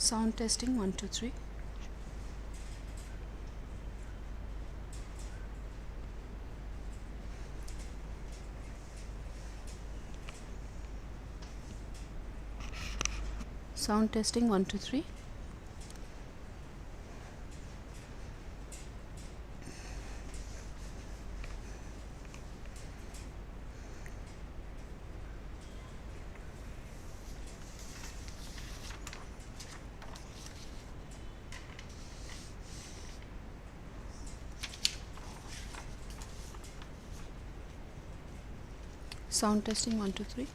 Sound testing 1 2 3. Sound testing 1 2 3. Sound testing 1 2 3.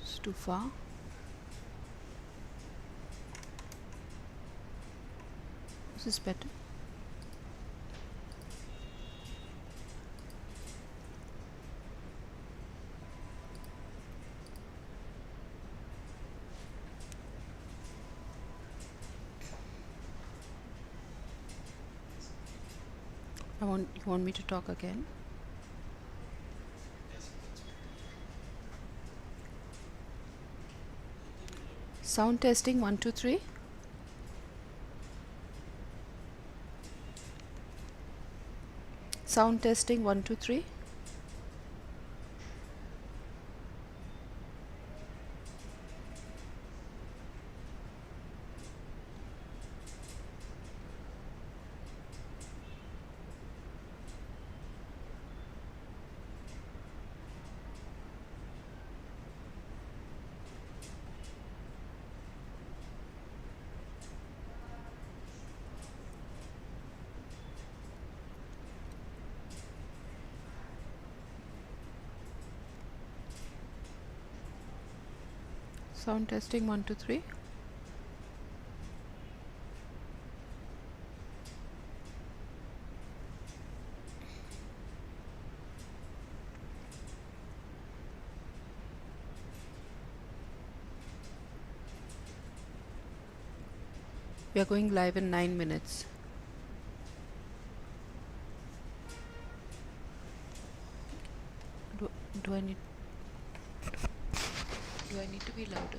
It's too far. This is better. You want me to talk again? Sound testing 1 2 3. Sound testing 1 2 3. Sound testing 1 2 3. We are going live in 9 minutes. Do I need to be louder?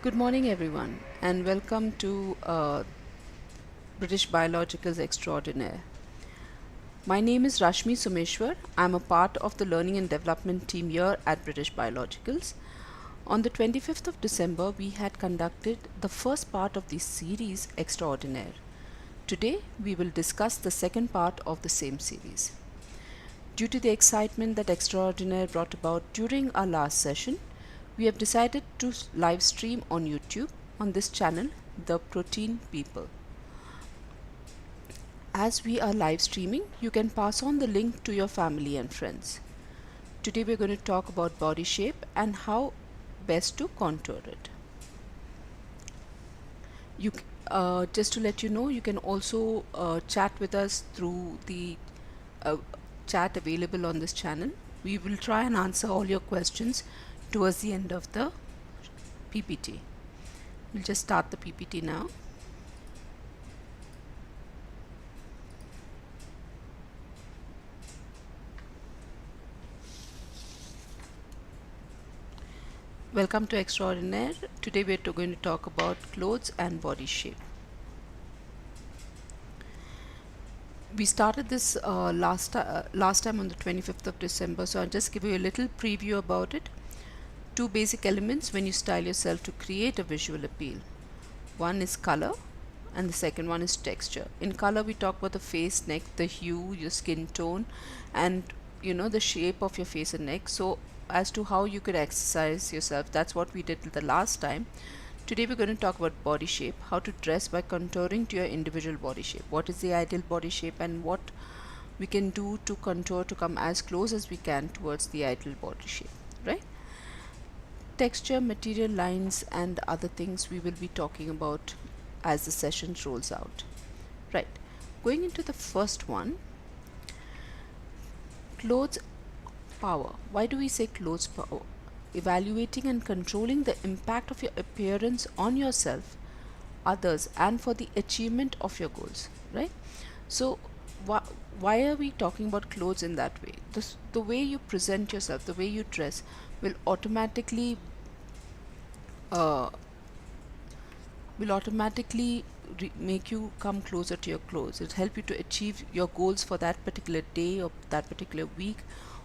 Good morning, everyone, and welcome to British Biological's Extraordinaire. My name is Rashmi Sumeshwar. I'm a part of the learning and development team here at British Biologicals. On the 25th of December, we had conducted the first part of the series Extraordinaire. Today, we will discuss the second part of the same series. Due to the excitement that Extraordinaire brought about during our last session, we have decided to live stream on YouTube on this channel, The Protein People. As we are live streaming, you can pass on the link to your family and friends. Today we're going to talk about body shape and how best to contour it. Just to let you know, you can also chat with us through the chat available on this channel. We will try and answer all your questions towards the end of the PPT. We'll just start the PPT now. Welcome to Extraordinaire. Today we're going to talk about clothes and body shape. We started this last time on the 25th of December, so I'll just give you a little preview about it. Two basic elements when you style yourself to create a visual appeal. One is color and the second one is texture. In color, we talk about the face, neck, the hue, your skin tone, and the shape of your face and neck. So as to how you could exercise yourself, that's what we did the last time. Today we're going to talk about body shape, how to dress by contouring to your individual body shape. What is the ideal body shape and what we can do to contour to come as close as we can towards the ideal body shape, right? Texture, material, lines, and other things we will be talking about as the session rolls out. Right, going into the first one, clothes power. Why do we say clothes power? Evaluating and controlling the impact of your appearance on yourself, others, and for the achievement of your goals, right? So why are we talking about clothes in that way? The way you present yourself, the way you dress will automatically make you come closer to your clothes. It'll help you to achieve your goals for that particular day or that particular week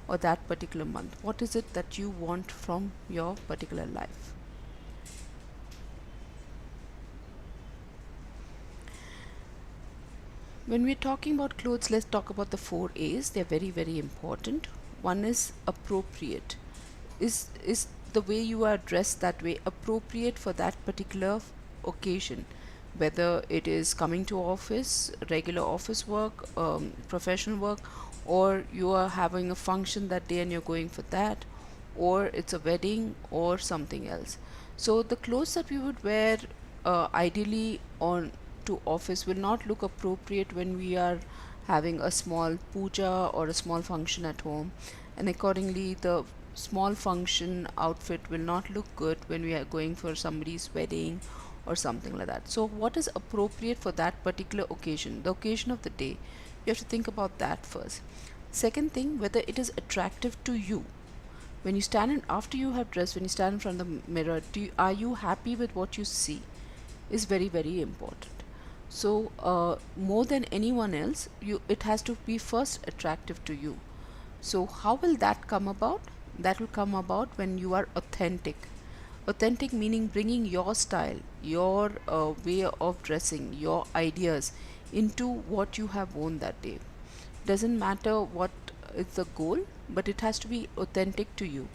or that particular month. What is it that you want from your particular life? When we're talking about clothes, let's talk about the 4 A's. They're very, very important. One is appropriate. Is the way you are dressed that way appropriate for that particular occasion? Whether it is coming to office, regular office work, professional work, or you are having a function that day and you're going for that, or it's a wedding or something else. So the clothes that we would wear ideally on to office will not look appropriate when we are having a small puja or a small function at home, and accordingly the small function outfit will not look good when we are going for somebody's wedding or something like that. So what is appropriate for that particular occasion, the occasion of the day? You have to think about that first. Second thing, whether it is attractive to you. When you stand in, after you have dressed, when you stand in front of the mirror, are you happy with what you see? Is very, very important. So more than anyone else, it has to be first attractive to you. So how will that come about? That will come about when you are authentic. Authentic meaning bringing your style, your way of dressing, your ideas into what you have worn that day. Doesn't matter what is the goal, but it has to be authentic to you.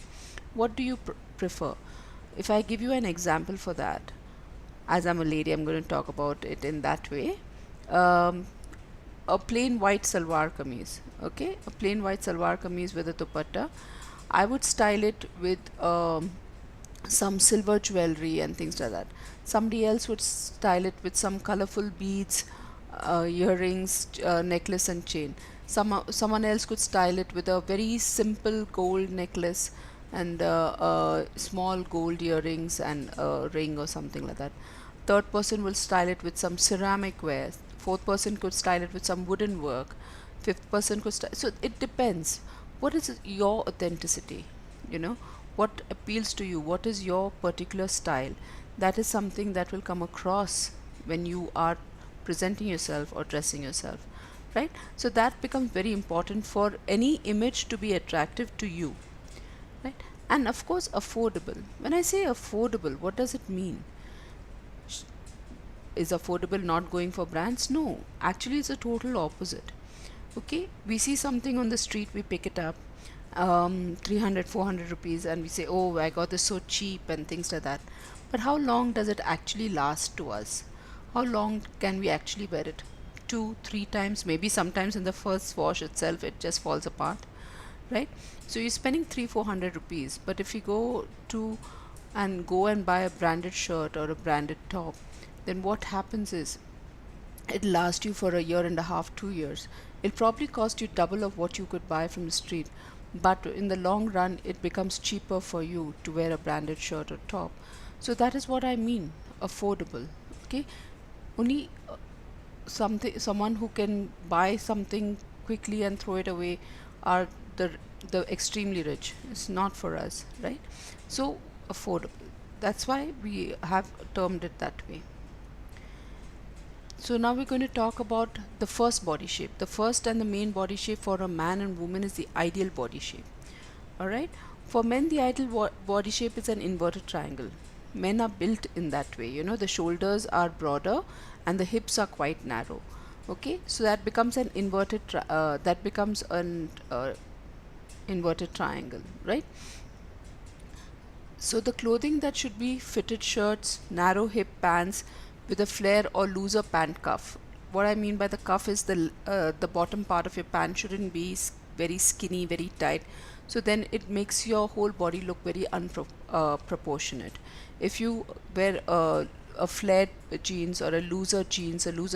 What do you prefer? If I give you an example for that, as I'm a lady, I'm going to talk about it in that way. A plain white salwar kameez, okay, a plain white salwar kameez with a dupatta. I would style it with some silver jewelry and things like that. Somebody else would style it with some colorful beads, earrings, necklace and chain. Someone else could style it with a very simple gold necklace and small gold earrings and a ring or something like that. Third person will style it with some ceramic ware. Fourth person could style it with some wooden work. Fifth person could style. So it depends. What is your authenticity? What appeals to you? What is your particular style? that is something that will come across when you are presenting yourself or dressing yourself, right? So that becomes very important for any image to be attractive to you, right? And of course, affordable. When I say affordable, what does it mean? Is affordable not going for brands? No, actually, it's a total opposite. Okay, we see something on the street, we pick it up, 300, 400 rupees, and we say, oh, I got this so cheap, and things like that. But how long does it actually last to us? How long can we actually wear it? Two, three times, maybe sometimes in the first wash itself, it just falls apart, right? So you're spending 300, 400 rupees, but if you go and buy a branded shirt or a branded top, then what happens is it'll last you for a year and a half, 2 years. It'll probably cost you double of what you could buy from the street, but in the long run, it becomes cheaper for you to wear a branded shirt or top. So that is what I mean, affordable. Okay, only someone who can buy something quickly and throw it away are the the extremely rich. It's not for us, right? So affordable. That's why we have termed it that way. So now we're going to talk about the first body shape. The first and the main body shape for a man and woman is the ideal body shape. All right. For men, the ideal body shape is an inverted triangle. Men are built in that way. You know, the shoulders are broader and the hips are quite narrow. Okay, so that becomes an inverted triangle, right? So the clothing that should be fitted shirts, narrow hip pants with a flare or looser pant cuff. What I mean by the cuff is the bottom part of your pant shouldn't be very skinny, very tight. So then it makes your whole body look very unproportionate. If you wear a flared jeans or a looser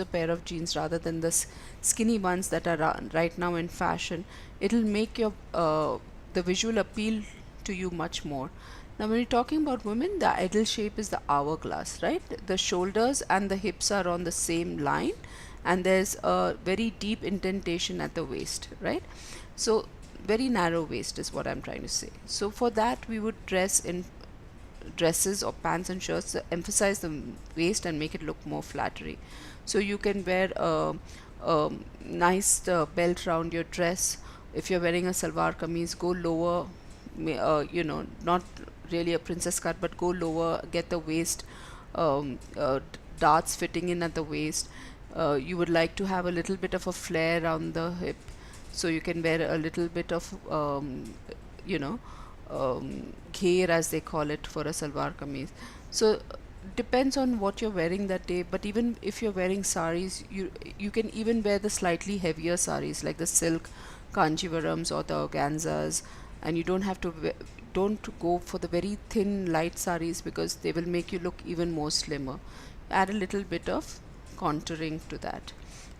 pair of jeans rather than the skinny ones that are right now in fashion, it'll make your the visual appeal to you much more. Now, when you're talking about women, the ideal shape is the hourglass, right? The shoulders and the hips are on the same line, and there's a very deep indentation at the waist, right? So, very narrow waist is what I'm trying to say. So, for that, we would dress in dresses or pants and shirts to emphasize the waist and make it look more flattery. So, you can wear a nice belt around your dress. If you're wearing a salwar kameez, go lower, not really a princess cut, but go lower, get the waist darts fitting in at the waist. You would like to have a little bit of a flare around the hip, so you can wear a little bit of you know ghair, as they call it, for a salwar kameez. So depends on what you're wearing that day. But even if you're wearing saris, you can even wear the slightly heavier saris like the silk kanjivarams or the organzas, and you don't go for the very thin light saris because they will make you look even more slimmer. Add a little bit of contouring to that,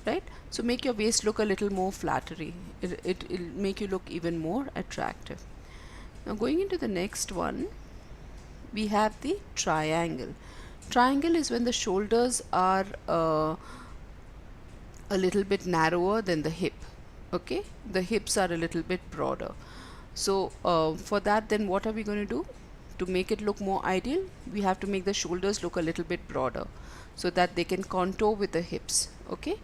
right? So make your waist look a little more flattery. It'll make you look even more attractive. Now going into the next one, we have the triangle. Triangle is when the shoulders are a little bit narrower than the hip. Okay, the hips are a little bit broader. So for that, then what are we going to do? To make it look more ideal, we have to make the shoulders look a little bit broader so that they can contour with the hips. Okay,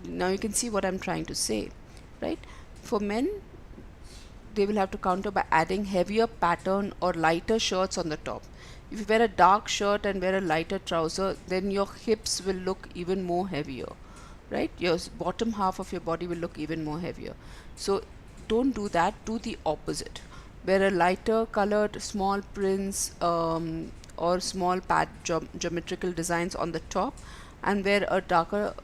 now you can see what I'm trying to say, right? For men, they will have to counter by adding heavier pattern or lighter shirts on the top. If you wear a dark shirt and wear a lighter trouser, then your hips will look even more heavier, right? Your bottom half of your body will look even more heavier. So don't do that, do the opposite. Wear a lighter colored small prints or small geometrical designs on the top, and wear a darker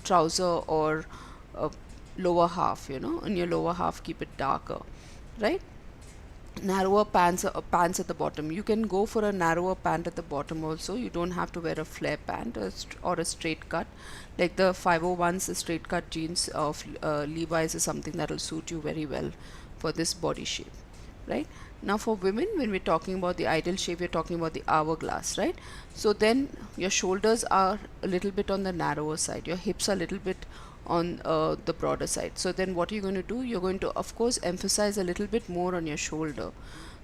trouser or lower half, in your lower half keep it darker, right? Narrower pants at the bottom. You can go for a narrower pant at the bottom also. You don't have to wear a flare pant or a straight cut. Like the 501s, the straight cut jeans of Levi's is something that will suit you very well for this body shape, right? Now for women, when we're talking about the ideal shape, we're talking about the hourglass, right? So then your shoulders are a little bit on the narrower side. Your hips are a little bit on the broader side. So then what you're going to do, you're going to of course emphasize a little bit more on your shoulder.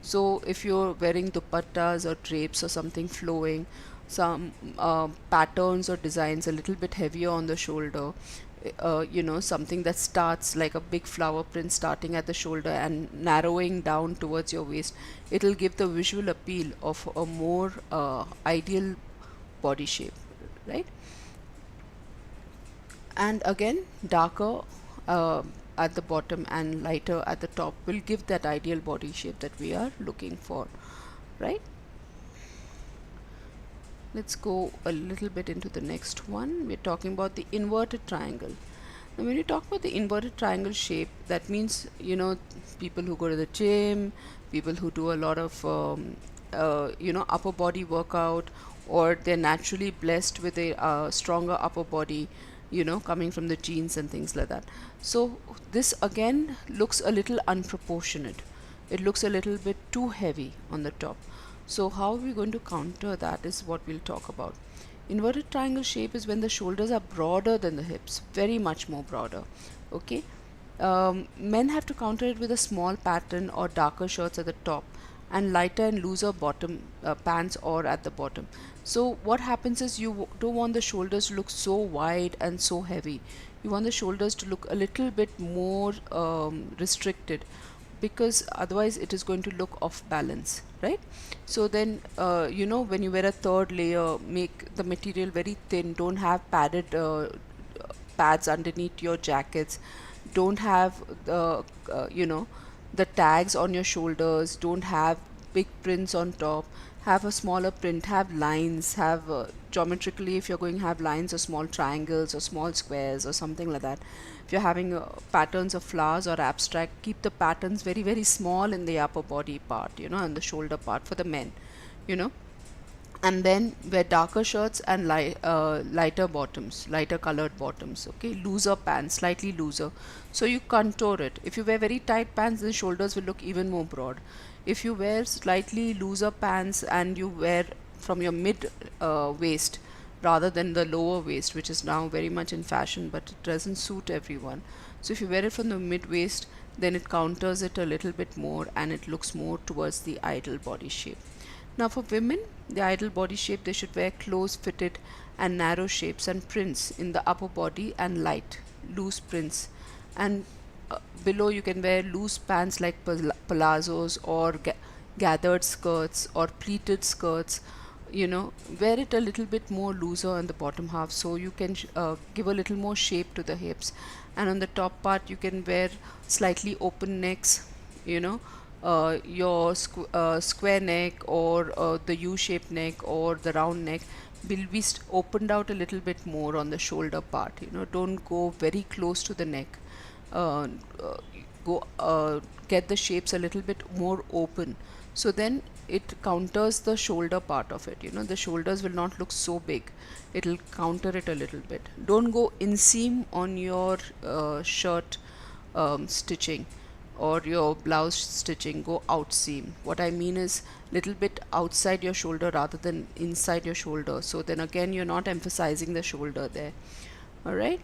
So if you're wearing dupattas or drapes or something flowing, some patterns or designs a little bit heavier on the shoulder, something that starts like a big flower print starting at the shoulder and narrowing down towards your waist, it'll give the visual appeal of a more ideal body shape, right? And again, darker at the bottom and lighter at the top will give that ideal body shape that we are looking for, right? Let's go a little bit into the next one. We're talking about the inverted triangle. Now, when you talk about the inverted triangle shape, that means, people who go to the gym, people who do a lot of, upper body workout, or they're naturally blessed with a stronger upper body, coming from the genes and things like that. So, this again looks a little unproportionate. It looks a little bit too heavy on the top. So how are we going to counter that is what we'll talk about. Inverted triangle shape is when the shoulders are broader than the hips, very much more broader. Okay. Men have to counter it with a small pattern or darker shirts at the top and lighter and looser bottom pants or at the bottom. So what happens is you don't want the shoulders to look so wide and so heavy. You want the shoulders to look a little bit more restricted, because otherwise it is going to look off balance, right? So then when you wear a third layer, make the material very thin, don't have padded pads underneath your jackets, don't have the tags on your shoulders, don't have big prints on top, have a smaller print, have lines, have geometrically, if you're going to have lines or small triangles or small squares or something like that. If you're having patterns of flowers or abstract, keep the patterns very very small in the upper body part, and the shoulder part for the men, you know and then wear darker shirts and lighter bottoms, lighter colored bottoms. Okay, looser pants, slightly looser, so you contour it. If you wear very tight pants, the shoulders will look even more broad. If you wear slightly looser pants and you wear from your mid waist rather than the lower waist, which is now very much in fashion but it doesn't suit everyone, so if you wear it from the mid waist, then it counters it a little bit more and it looks more towards the ideal body shape. Now for women, the ideal body shape, they should wear close fitted and narrow shapes and prints in the upper body and light, loose prints. And below you can wear loose pants like palazzos or gathered skirts or pleated skirts. Wear it a little bit more looser on the bottom half so you can give a little more shape to the hips. And on the top part, you can wear slightly open necks, your square neck or the U-shaped neck or the round neck will be opened out a little bit more on the shoulder part. Don't go very close to the neck. uh, Go get the shapes a little bit more open, so then it counters the shoulder part of it. The shoulders will not look so big, it'll counter it a little bit. Don't go inseam on your shirt stitching or your blouse stitching. Go out seam. What I mean is little bit outside your shoulder rather than inside your shoulder, so then again you're not emphasizing the shoulder there. All right,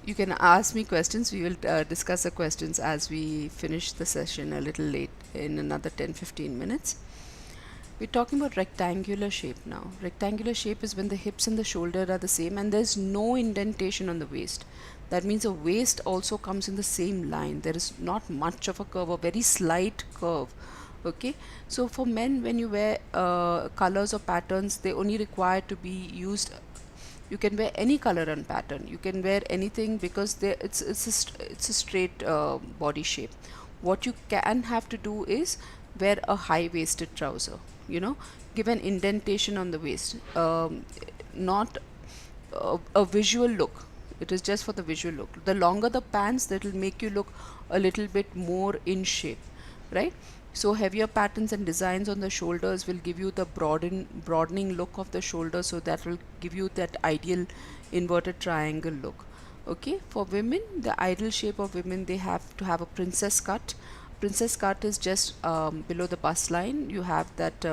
you can ask me questions. We will discuss the questions as we finish the session a little late in another 10-15 minutes. We're talking about rectangular shape now. Rectangular shape is when the hips and the shoulder are the same and there's no indentation on the waist. That means the waist also comes in the same line. There is not much of a curve, a very slight curve. Okay, so for men, when you wear colors or patterns, they only require to be used. You can wear any color and pattern, you can wear anything, because it's a straight body shape. What you can have to do is wear a high waisted trouser, give an indentation on the waist, not a visual look. It is just for the visual look. The longer the pants, that will make you look a little bit more in shape, right? So heavier patterns and designs on the shoulders will give you the broadening look of the shoulder, so that will give you that ideal inverted triangle look. Okay, for women, the ideal shape of women, they have to have a princess cut. Princess cut is just below the bust line. You have that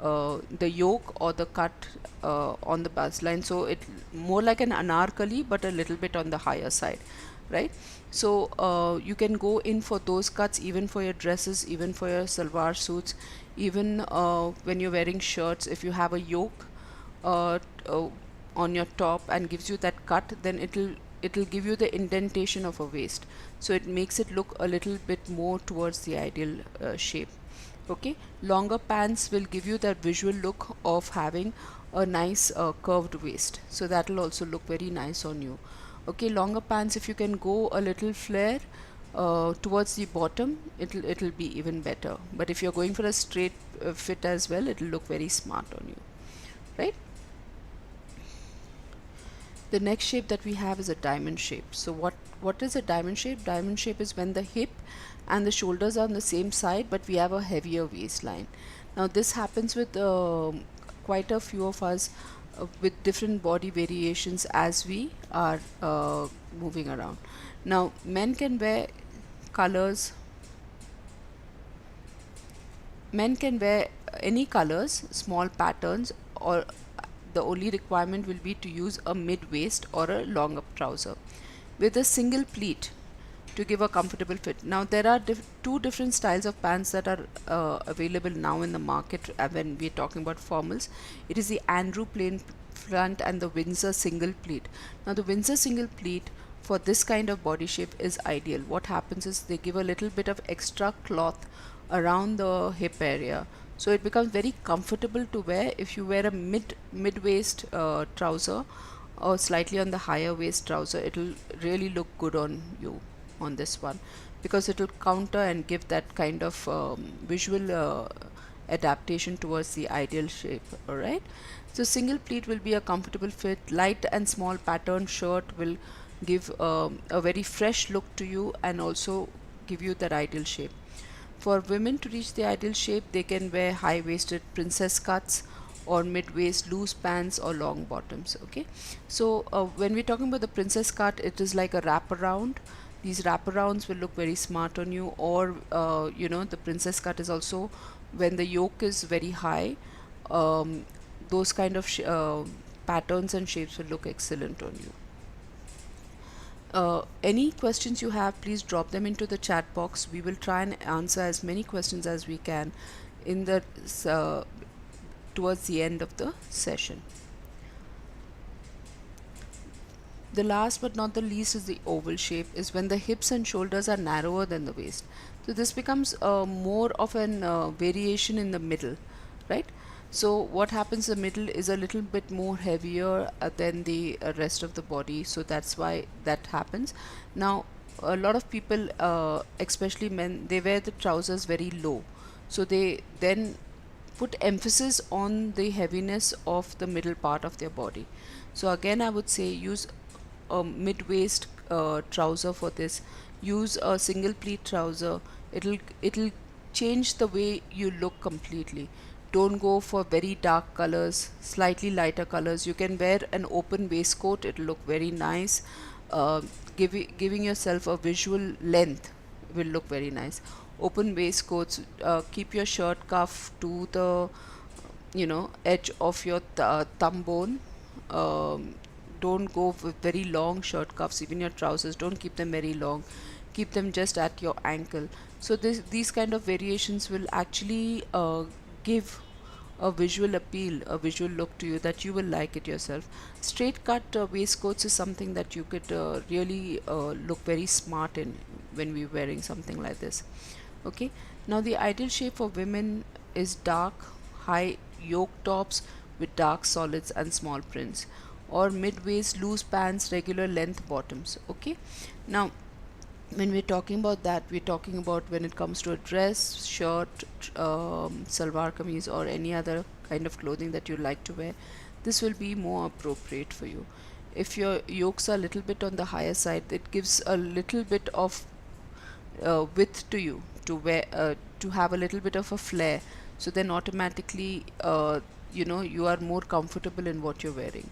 the yoke or the cut on the bust line, so it more like an anarkali but a little bit on the higher side, right? So you can go in for those cuts even for your dresses, even for your salwar suits, even when you're wearing shirts. If you have a yoke on your top and gives you that cut, then it'll give you the indentation of a waist, so it makes it look a little bit more towards the ideal shape. Okay, longer pants will give you that visual look of having a nice curved waist, so that will also look very nice on you. Okay, longer pants, if you can go a little flare towards the bottom, it'll be even better. But if you're going for a straight fit as well, it'll look very smart on you, right? The next shape that we have is a diamond shape. So what is a diamond shape? Diamond shape is when the hip and the shoulders are on the same side, but we have a heavier waistline. Now this happens with quite a few of us with different body variations as we are moving around. Now colors men can wear any colors, small patterns, or the only requirement will be to use a mid waist or a long up trouser with a single pleat to give a comfortable fit. Now there are two different styles of pants that are available now in the market when we're talking about formals. It is the Andrew plain front and the Windsor single pleat. Now the Windsor single pleat for this kind of body shape is ideal. What happens is they give a little bit of extra cloth around the hip area, so it becomes very comfortable to wear. If you wear a mid waist trouser or slightly on the higher waist trouser, it'll really look good on you on this one, because it'll counter and give that kind of visual adaptation towards the ideal shape. All right, so single pleat will be a comfortable fit. Light and small pattern shirt will give a very fresh look to you and also give you that ideal shape. For women to reach the ideal shape, they can wear high-waisted princess cuts or mid-waist loose pants or long bottoms. Okay, so when we're talking about the princess cut, it is like a wraparound. These wraparounds will look very smart on you, or the princess cut is also when the yoke is very high. Those kind of patterns and shapes will look excellent on you. Any questions you have, please drop them into the chat box. We will try and answer as many questions as we can in the towards the end of the session. The last but not the least is the oval shape, is when the hips and shoulders are narrower than the waist. So this becomes more of an variation in the middle, right? So what happens, the middle is a little bit more heavier than the rest of the body, so that's why that happens. Now a lot of people, especially men, they wear the trousers very low, so they then put emphasis on the heaviness of the middle part of their body. So again, I would say use a mid-waist trouser for this. Use a single pleat trouser. It'll change the way you look completely. Don't go for very dark colors, slightly lighter colors. You can wear an open waistcoat, it'll look very nice. Giving yourself a visual length will look very nice. Open waistcoats, keep your shirt cuff to the edge of your thumb bone. Don't go with very long shirt cuffs. Even your trousers, don't keep them very long, keep them just at your ankle. So these kind of variations will actually give a visual appeal, a visual look to you that you will like it yourself. Straight cut waistcoats is something that you could really look very smart in when we're wearing something like this. Okay, now the ideal shape for women is dark high yoke tops with dark solids and small prints, or mid-waist loose pants, regular length bottoms. Okay, now when we're talking about that, we're talking about when it comes to a dress, shirt, salwar kameez, or any other kind of clothing that you like to wear, this will be more appropriate for you. If your yokes are a little bit on the higher side, it gives a little bit of width to you to wear, to have a little bit of a flare, so then automatically you are more comfortable in what you're wearing.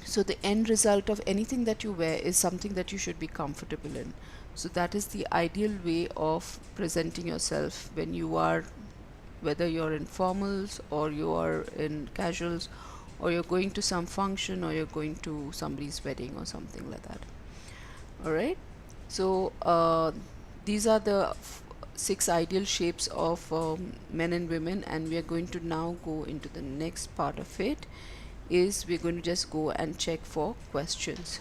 So the end result of anything that you wear is something that you should be comfortable in. So that is the ideal way of presenting yourself when you are whether you're in formals or you are in casuals, or you're going to some function, or you're going to somebody's wedding or something like that. All right. So these are the six ideal shapes of men and women, and we are going to now go into the next part of it. Is we're going to just go and check for questions.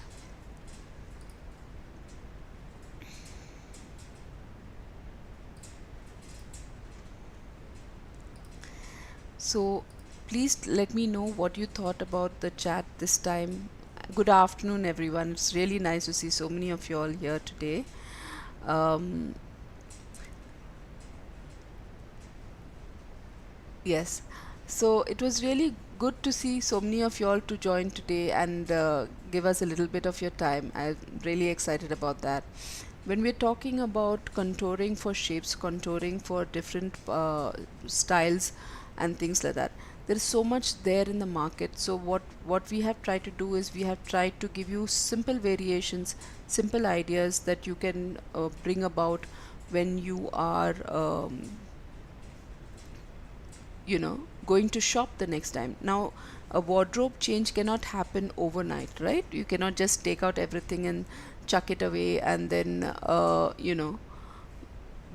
So please let me know what you thought about the chat this time. Good afternoon, everyone. It's really nice to see so many of you all here today. Um, yes, so it was really good to see so many of you all to join today and give us a little bit of your time. I'm really excited about that. When we're talking about contouring for shapes, contouring for different styles and things like that, there is so much there in the market. So what we have tried to do is we have tried to give you simple variations, simple ideas that you can bring about when you are going to shop the next time. Now, a wardrobe change cannot happen overnight, right? You cannot just take out everything and chuck it away and then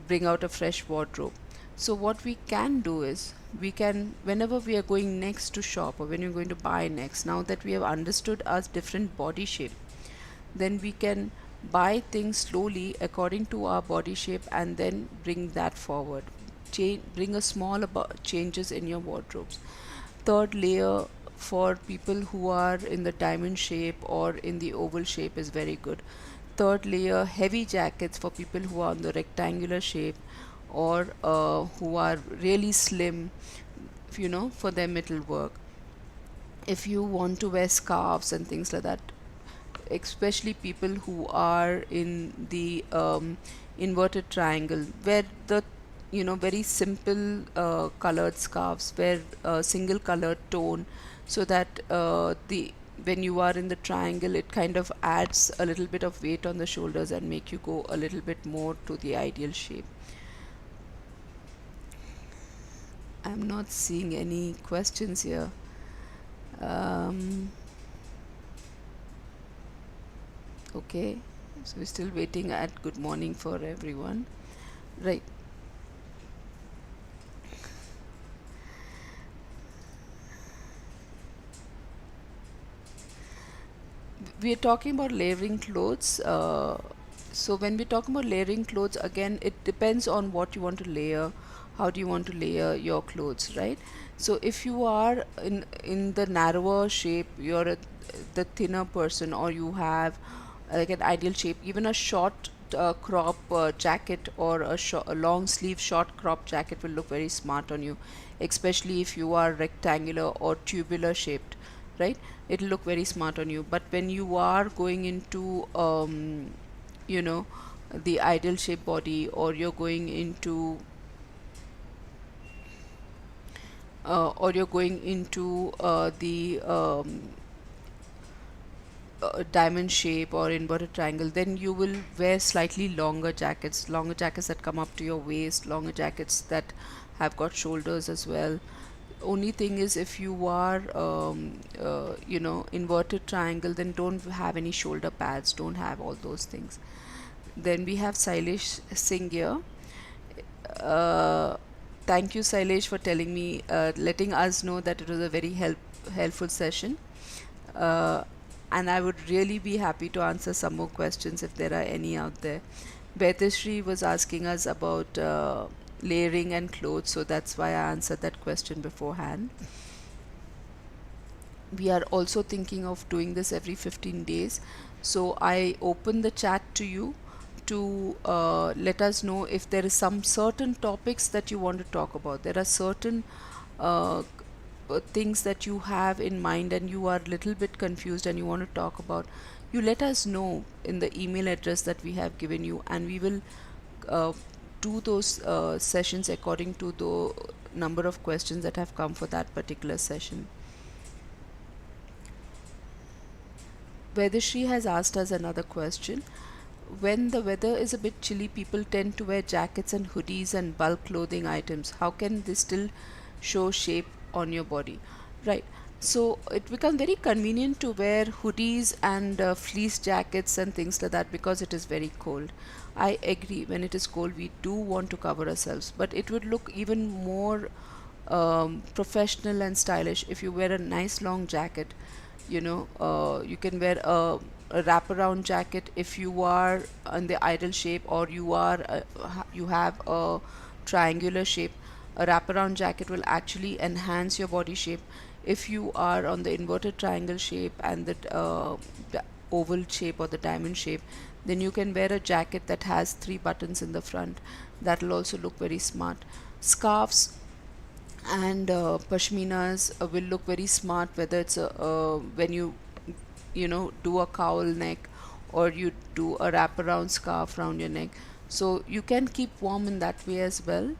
bring out a fresh wardrobe. So what we can do is, we can, whenever we are going next to shop or when you're going to buy next, now that we have understood our different body shape, then we can buy things slowly according to our body shape and then bring that forward. Bring a small changes in your wardrobes. Third layer for people who are in the diamond shape or in the oval shape is very good. Third layer, heavy jackets for people who are on the rectangular shape or who are really slim, for them it'll work. If you want to wear scarves and things like that, especially people who are in the inverted triangle, where the very simple colored scarves, where single colored tone, so that the when you are in the triangle, it kind of adds a little bit of weight on the shoulders and make you go a little bit more to the ideal shape. I'm not seeing any questions here. um, okay, so we're still waiting at good morning for everyone, right? We are talking about layering clothes. So when we're talking about layering clothes, again, it depends on what you want to layer. How do you want to layer your clothes, right? So if you are in the narrower shape, you're the thinner person, or you have like an ideal shape, even a short crop jacket or a long sleeve short crop jacket will look very smart on you, especially if you are rectangular or tubular shaped, right? It'll look very smart on you. But when you are going into you know the ideal shape body, or you're going into the diamond shape or inverted triangle, then you will wear slightly longer jackets that come up to your waist, longer jackets that have got shoulders as well. Only thing is, if you are inverted triangle, then don't have any shoulder pads, don't have all those things. Then we have Sailesh Singh here. uh, Thank you, Sailesh, for telling me, letting us know that it was a very helpful session. uh, and I would really be happy to answer some more questions if there are any out there. Betishri was asking us about layering and clothes, so that's why I answered that question beforehand. We are also thinking of doing this every 15 days. So I open the chat to you to let us know if there is some certain topics that you want to talk about. There are certain uh, things that you have in mind and you are a little bit confused and you want to talk about. You let us know in the email address that we have given you, and we will uh, do those sessions according to the number of questions that have come for that particular session. Vedashri has asked us another question. when the weather is a bit chilly, people tend to wear jackets and hoodies and bulk clothing items. How can they still show shape on your body? Right. So it becomes very convenient to wear hoodies and fleece jackets and things like that because it is very cold. I agree, when it is cold, we do want to cover ourselves, but it would look even more professional and stylish if you wear a nice long jacket. You can wear a wraparound jacket if you are in the idle shape, or you have a triangular shape. A wraparound jacket will actually enhance your body shape. If you are on the inverted triangle shape and the oval shape or the diamond shape, then you can wear a jacket that has three buttons in the front. That will also look very smart. Scarves and pashminas will look very smart, whether it's when you do a cowl neck, or you do a wraparound scarf around your neck, so you can keep warm in that way as well.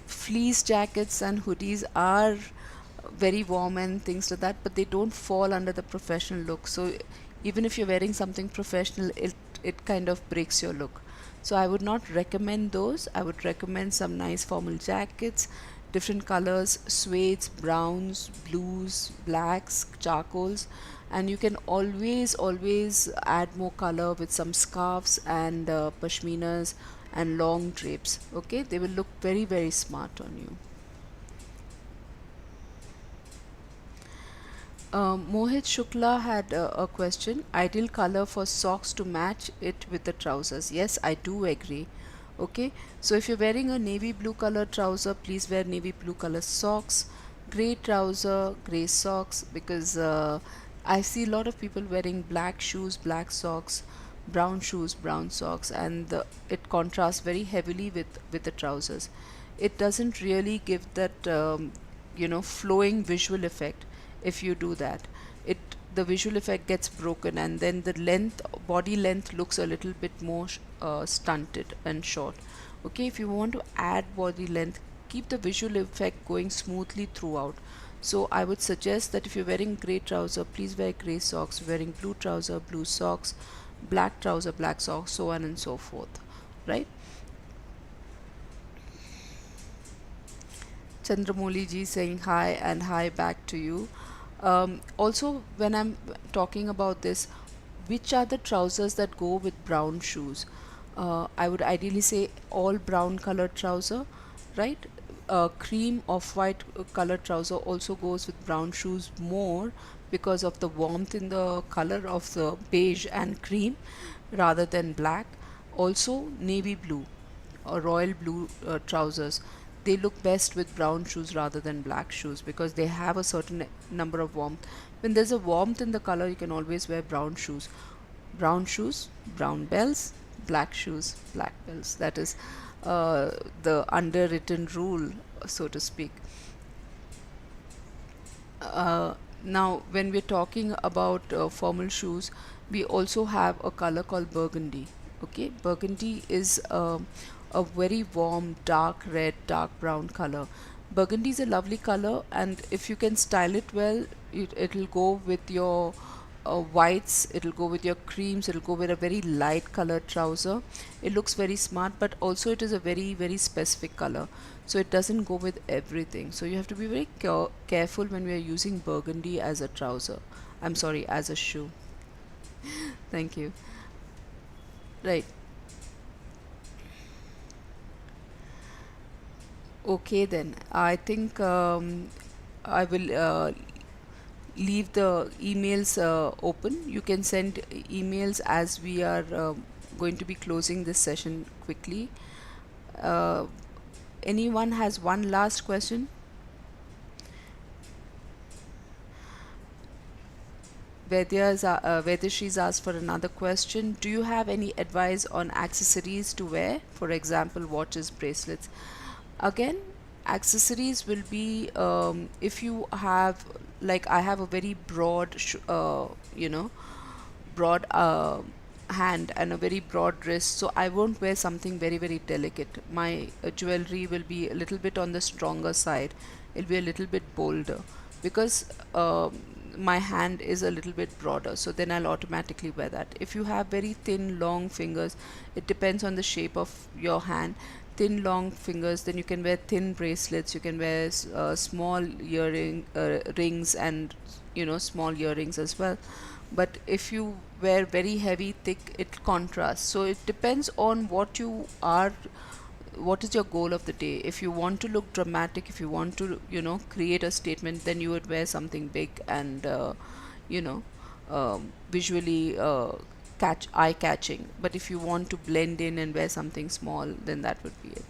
Fleece jackets and hoodies are very warm and things like that, but they don't fall under the professional look. So even if you're wearing something professional, it kind of breaks your look. So I would not recommend those. I would recommend some nice formal jackets, different colors, suedes, browns, blues, blacks, charcoals, and you can always add more color with some scarves and pashminas and long drapes. Okay, they will look very smart on you. Mohit Shukla had a question. Ideal color for socks to match it with the trousers. Yes, I do agree. Okay, so if you're wearing a navy blue color trouser, please wear navy blue color socks. Gray trouser, gray socks, because I see a lot of people wearing black shoes, black socks, brown shoes, brown socks, and it contrasts very heavily with the trousers. It doesn't really give that flowing visual effect. If you do that, it the visual effect gets broken, and then the body length looks a little bit more stunted and short. Okay, if you want to add body length, keep the visual effect going smoothly throughout. So I would suggest that if you're wearing gray trouser, please wear gray socks. Wearing blue trouser, blue socks, black trouser, black socks, so on and so forth. Right? Chandramouli ji saying hi, and hi back to you. Also, when I'm talking about this, which are the trousers that go with brown shoes? I would ideally say all brown colored trouser, right? Cream off white colored trouser also goes with brown shoes more because of the warmth in the color of the beige and cream rather than black. Also, navy blue or royal blue trousers, they look best with brown shoes rather than black shoes because they have a certain number of warmth. When there's a warmth in the color, you can always wear brown shoes. Brown shoes, brown bells, black shoes, black bells. That is the underwritten rule, so to speak. Now, when we're talking about formal shoes, we also have a color called burgundy. Okay, burgundy is a very warm, dark red, dark brown color. Burgundy is a lovely color, and if you can style it well, it'll go with your whites, it'll go with your creams, it'll go with a very light colored trouser. It looks very smart, but also it is a very specific color, so it doesn't go with everything. So you have to be very careful when we are using burgundy as a trouser. I'm sorry, as a shoe. Thank you. Right. Okay, then. I think I will leave the emails open. You can send emails as we are going to be closing this session quickly. Uh, Anyone has one last question? Vedashi's asked for another question. Do you have any advice on accessories to wear? For example, watches, bracelets. Again, accessories will be if you have, like I have a very broad hand and a very broad wrist, so I won't wear something very delicate. My jewelry will be a little bit on the stronger side. It'll be a little bit bolder because my hand is a little bit broader, so then I'll automatically wear that. If you have very thin long fingers, it depends on the shape of your hand. Thin long fingers, then you can wear thin bracelets, you can wear small rings, and small earrings as well. But if you wear very heavy thick, it contrasts. So it depends on what is your goal of the day. If you want to look dramatic, if you want to create a statement, then you would wear something big and you know visually catch eye catching. But if you want to blend in and wear something small, then that would be it.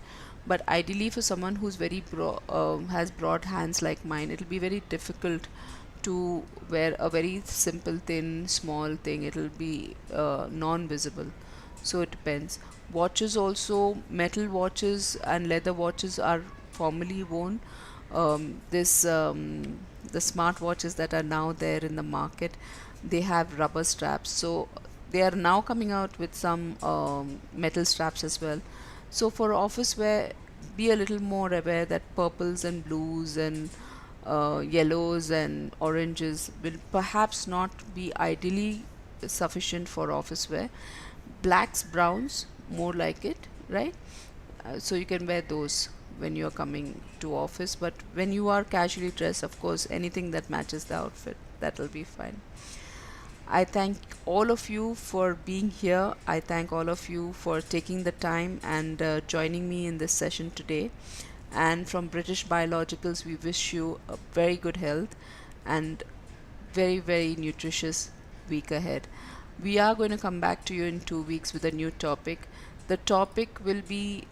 But ideally, for someone who's has broad hands like mine, it'll be very difficult to wear a very simple thin small thing. It'll be non-visible. So it depends. Watches also, metal watches and leather watches are formerly worn. This The smart watches that are now there in the market, they have rubber straps. So they are now coming out with some metal straps as well. So for office wear, be a little more aware that purples and blues and yellows and oranges will perhaps not be ideally sufficient for office wear. Blacks, browns, more like it, right? So you can wear those when you're coming to office. But when you are casually dressed, of course, anything that matches the outfit, that'll be fine. I thank all of you for being here. I thank all of you for taking the time and joining me in this session today. And from British Biologicals, we wish you a very good health and very, very nutritious week ahead. We are going to come back to you in 2 weeks with a new topic. The topic will be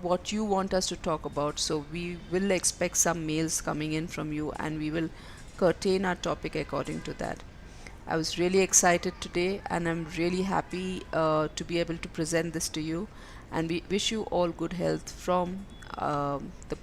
what you want us to talk about. So we will expect some mails coming in from you, and we will curtain our topic according to that. I was really excited today, and I'm really happy to be able to present this to you. And we wish you all good health from the